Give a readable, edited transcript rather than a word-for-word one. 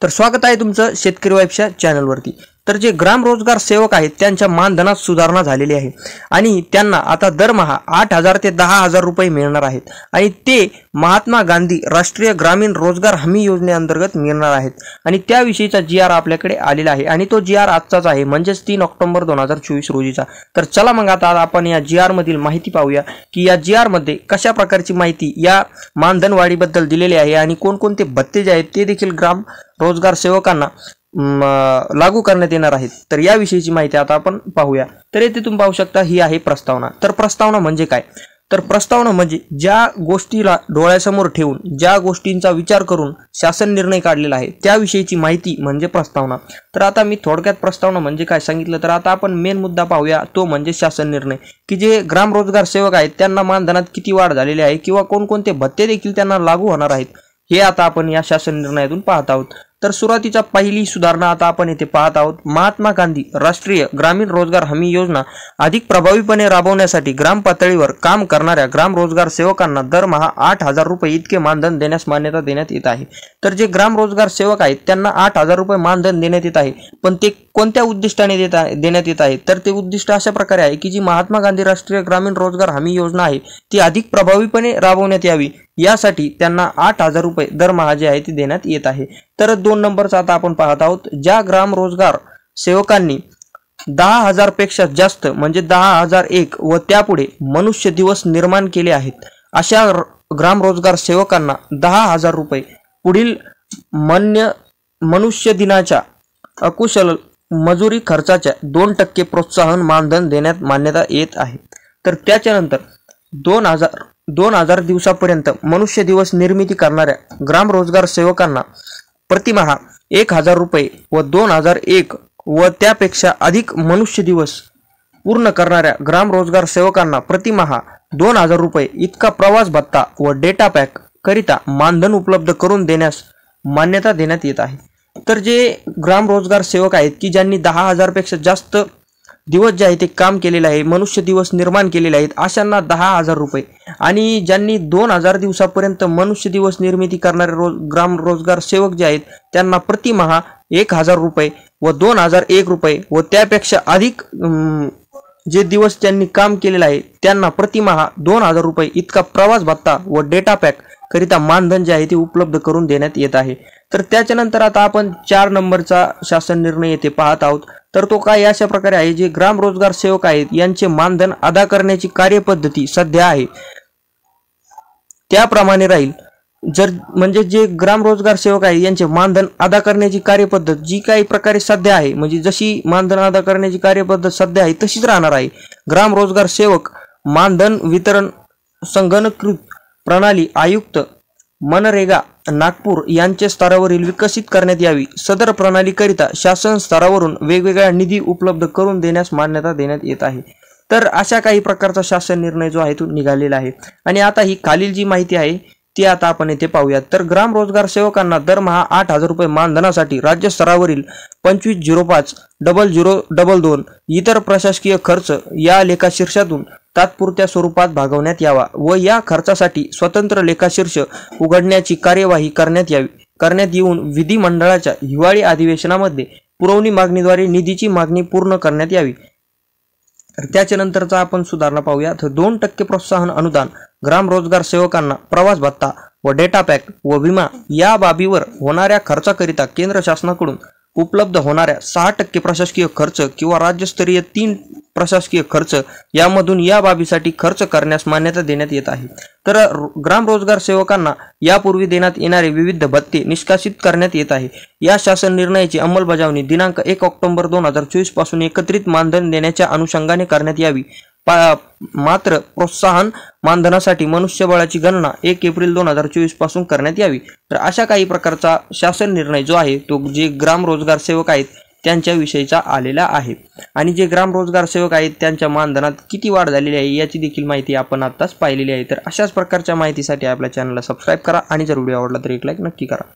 तर स्वागत आहे तुमचं शेतकरी वाईफच्या चॅनलवरती। तर जे ग्राम रोजगार सेवक आहेत त्यांच्या मानधनात सुधारणा झालेली आहे आणि त्यांना आता दरमहा 8,000 ते 10,000 रुपये मिळणार आहेत आणि ते महात्मा गांधी राष्ट्रीय ग्रामीण रोजगार हमी योजनेअंतर्गत मिळणार आहेत आणि त्याविषयीचा GR आपल्याकडे आलेला आहे आणि तो GR आजचाच आहे म्हणजे 3 ऑक्टोबर 2024 रोजीचा। तर चला मग आता आपण या GR मधील माहिती पाहूया की या GR मध्ये कशा प्रकारची माहिती या मानधन वाढीबद्दल दिलेली आहे आणि कोणकोणते भत्ते जे आहेत ते देखील ग्राम रोजगार सेवकांना लागू करण्यात येणार आहेत। तर या विषयीची माहिती आता आपण पाहूया। तर येथे तुम्ही पाहू शकता ही आहे प्रस्तावना। तर प्रस्तावना म्हणजे काय? तर प्रस्तावना म्हणजे ज्या गोष्टीला डोळ्यासमोर ठेवून ज्या गोष्टींचा विचार करून शासन निर्णय काढलेला आहे त्याविषयीची माहिती म्हणजे प्रस्तावना। तर आता मी थोडक्यात प्रस्तावना म्हणजे काय सांगितलं तर आता आपण मेन मुद्दा पाहूया तो म्हणजे शासन निर्णय की जे ग्राम रोजगार सेवक आहेत त्यांना मानधनात किती वाढ झालेली आहे किंवा कोणकोणते भत्ते देखील त्यांना लागू होणार आहेत हे आता आपण या शासन निर्णयातून पाहत आहोत। तर सुरुवातीचा पहिली सुधारणा आता आपण येथे पाहत आहोत। महात्मा गांधी राष्ट्रीय ग्रामीण रोजगार हमी योजना अधिक प्रभावीपणे राबवण्यासाठी ग्राम पातळीवर काम करणाऱ्या ग्राम रोजगार सेवकांना दरमहा 8,000 रुपये इतके मानधन देण्यास मान्यता देण्यात येत आहे। तर जे ग्राम रोजगार सेवक आहेत त्यांना 8,000 रुपये मानधन देण्यात येत आहे, पण ते कोणत्या उद्दिष्टाने देण्यात येत आहे? तर ते उद्दिष्ट अशा प्रकारे आहे की जी महात्मा गांधी राष्ट्रीय ग्रामीण रोजगार हमी योजना आहे ती अधिक प्रभावीपणे राबवण्यात यावी यासाठी त्यांना 8,000 रुपये दरमहा जे आहे ती देण्यात येत आहे। तर 2 नंबरचा आता आपण पाहत आहोत। ज्या ग्राम रोजगार सेवकांनी 10,000 पेक्षा जास्त म्हणजे 10,001 व त्यापुढे मनुष्य दिवस निर्माण केले आहेत अशा ग्राम रोजगार सेवकांना 10,000 रुपये पुढील मनुष्य दिनाच्या अकुशल मजुरी खर्चाच्या 2% प्रोत्साहन मानधन देण्यात मान्यता येत आहे। तर त्याच्यानंतर 2000 दिवसापर्यंत मनुष्य दिवस निर्मिती करणाऱ्या ग्राम रोजगार सेवकांना प्रतिमाह 1,000 रुपये व 2001 व त्यापेक्षा अधिक मनुष्य दिवस पूर्ण करणाऱ्या ग्राम रोजगार सेवकांना प्रतिमाह 2,000 रुपये इतका प्रवास भत्ता व डेटा पॅक करिता मानधन उपलब्ध करून देण्यास मान्यता देण्यात येत आहे। तर जे ग्राम रोजगार सेवक आहेत की ज्यांनी 10,000 पेक्षा जास्त दिवस जे आहे ते काम केलेले आहे, मनुष्य दिवस निर्माण केलेले आहेत अशांना 10,000 रुपये आणि ज्यांनी 2,000 दिवसापर्यंत मनुष्य दिवस निर्मिती करणारे ग्राम रोजगार सेवक जे आहेत त्यांना प्रतिमाह 1,000 रुपये व 2001 रुपये व त्यापेक्षा अधिक जे दिवस त्यांनी काम केलेले आहे त्यांना प्रतिमाह 2,000 रुपये इतका प्रवास भत्ता व डेटा पॅक करिता मानधन जे आहे ते उपलब्ध करून देण्यात येत आहे। तर त्याच्यानंतर आता आपण 4 नंबरचा शासन निर्णय येथे पाहत आहोत। तर तो काय अशा प्रकारे आहे, जे ग्राम रोजगार सेवक आहेत यांचे मानधन अदा करण्याची कार्यपद्धती सध्या आहे त्याप्रमाणे राहील। जर म्हणजे जे ग्राम रोजगार सेवक आहे यांचे मानधन अदा करण्याची कार्यपद्धत जी काही प्रकारे सध्या आहे म्हणजे जशी मानधन अदा करण्याची कार्यपद्धत सध्या आहे तशीच राहणार आहे। ग्राम रोजगार सेवक मानधन वितरण संगणकीकृत प्रणाली आयुक्त मनरेगा नागपूर यांच्या स्तरावरील विकसित करण्यात यावी। सदर प्रणालीकरिता शासन स्तरावरून वेगवेगळ्या निधी उपलब्ध करून देण्यास मान्यता देण्यात येत आहे। तर अशा काही प्रकारचा शासन निर्णय जो आहे तो निघालेला आहे आणि आता ही खालील जी माहिती आहे ती आता आपण येथे पाहूयात। तर ग्राम रोजगार सेवकांना दरमहा 8,000 रुपये मानधनासाठी राज्य स्तरावरील 25050022 इतर प्रशासकीय खर्च या लेखाशीर्षातून तात्पुरत्या स्वरूपात भागवण्यात यावा व या खर्चासाठी स्वतंत्र लेखाशीर्ष उघडण्याची कार्यवाही करण्यात येऊन विधिमंडळाच्या हिवाळी अधिवेशनामध्ये पुरवणी मागणीद्वारे निधीची मागणी पूर्ण करण्यात यावी। त्याच्यानंतरचा आपण सुधारणा पाहूया। तर 2% प्रोत्साहन अनुदान ग्राम रोजगार सेवकांना प्रवास भत्ता व डेटा पॅक व विमा या बाबीवर होणाऱ्या खर्चाकरिता केंद्र शासनाकडून उपलब्ध होणाऱ्या 6% प्रशासकीय खर्च किंवा राज्यस्तरीय 3 प्रशासकीय खर्च यामधून या बाबीसाठी खर्च करण्यास मान्यता देण्यात येत आहे। तर ग्राम रोजगार सेवकांना यापूर्वी देण्यात येणारे विविध भत्ते निष्कासित करण्यात येत आहे। या शासन निर्णयाची अंमलबजावणी दिनांक 1 ऑक्टोबर 2024 पासून एकत्रित मानधन देण्याच्या अनुषंगाने करण्यात यावी। मात्र प्रोत्साहन मानधनासाठी मनुष्यबळाची गणना 1 एप्रिल 2024 पासून करण्यात यावी। तर अशा काही प्रकारचा शासन निर्णय जो आहे तो जे ग्राम रोजगार सेवक आहेत त्यांच्या विषयीचा आलेला आहे आणि जे ग्राम रोजगार सेवक आहेत त्यांच्या मानधनात किती वाढ झालेली आहे याची देखील माहिती आपण आताच पाहिलेली आहे। तर अशाच प्रकारच्या माहितीसाठी आपल्या चॅनलला सबस्क्राइब करा आणि जर व्हिडिओ आवडला तर एक लाईक नक्की करा।